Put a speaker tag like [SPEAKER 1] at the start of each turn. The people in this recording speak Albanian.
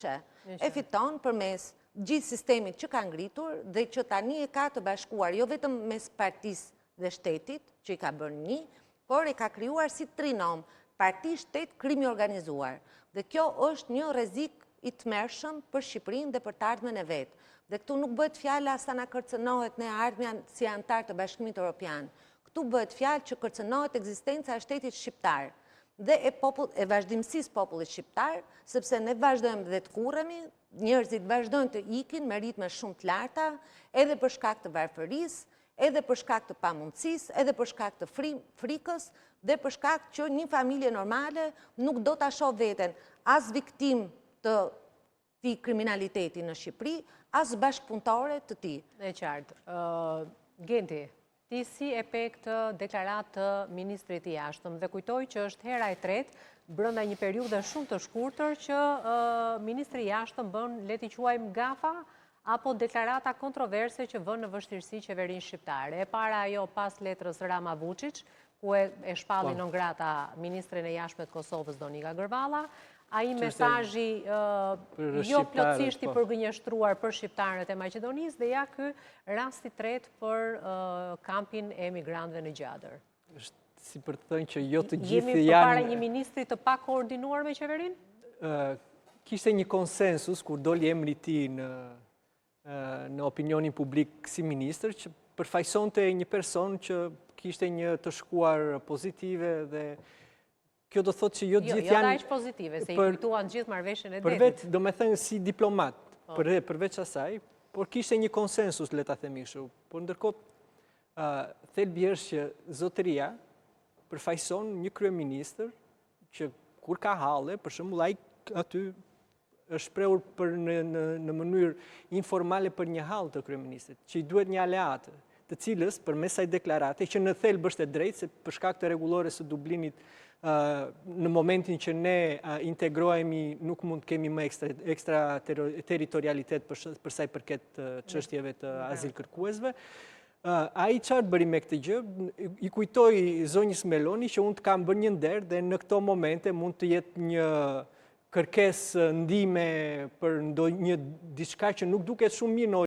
[SPEAKER 1] që e fiton përmes gjithë sistemit që ka ngritur dhe që tani e ka të bashkuar jo vetëm mes partisë dhe shtetit, që i ka bërë një, por e ka krijuar si trinom, parti, shtet, krimi organizuar. Dhe kjo është një rrezik i tmerrshëm për Shqipërinë dhe për të ardhmen e vet. Dhe këtu nuk bëhet fjala sa na kërcënohet ne ardhmja si antar të Bashkimit Evropian. Këtu bëhet fjalë që kërcënohet ekzistenca e shtetit shqiptar dhe e vazhdimësisë popullit shqiptar, sepse ne vazhdojmë dhe të kurremi, njerëzit vazhdojnë të ikin me ritme shumë të larta, edhe për shkak të varfërisë, edhe për shkak të pamundësisë, edhe për shkak të frikës, dhe për shkak që një familje normale nuk do ta shoh veten as viktim të këtij kriminaliteti në Shqipëri, as bashkëpunëtore të tij.
[SPEAKER 2] E qartë. Genti, ti si e pe këtë deklaratë të ministrit i jashtëm dhe kujtoj që është hera e tretë brenda një periudhe shumë të shkurtër që ministri i jashtëm bën, le t'i quajmë gafa apo deklarata kontroverse që vën në vështirësi qeverinë shqiptare. E para ajo pas letrës Rama Vučić, ku e shpalli non grata ministrin e jashtme të Kosovës Donika Gërvalla, ai mesazhi jo plotësisht i përgënjeshtruar për shqiptarët e Maqedonisë dhe ja ky rasti tretë për kampin e emigrantëve në Gjadër.
[SPEAKER 3] Është si për të thënë që jo të gjithë
[SPEAKER 2] janë... Jemi përpara një ministri të pa koordinuar me qeverinë?
[SPEAKER 3] Kishte një konsensus kur doli emri i tij në opinionin publik si ministër që përfaqësonte një person që kishte një të shkuar pozitive dhe kjo do thotë që jo gjithë janë...
[SPEAKER 2] Jo da ishtë pozitive, se i kujtuan gjithë marrëveshjen e detit.
[SPEAKER 3] Do me thënë si diplomat, përveç asaj, por kishte një konsensus, le ta themi kështu. Por ndërkohë, thelbi është që zotëria përfaqëson një kryeministër që kur ka halle, për shembull ai aty është shprehur në mënyrë informale për një hall të kryeministrit, që i duhet një aleatë, të cilës përmes kësaj deklarate që në thelb është e drejtë se për shkak të rregullores së Dublinit në momentin që ne integrohemi nuk mund të kemi më ekstra territorialitet për sa i përket çështjeve të azilkërkuesve. Ai çfarë bëri me këtë gjë? I kujtoi zonjës Meloni që unë të kam bërë një nder dhe në këto momente mund të jetë një kërkesë ndihme për ndonjë diçka që nuk duket shumë mirë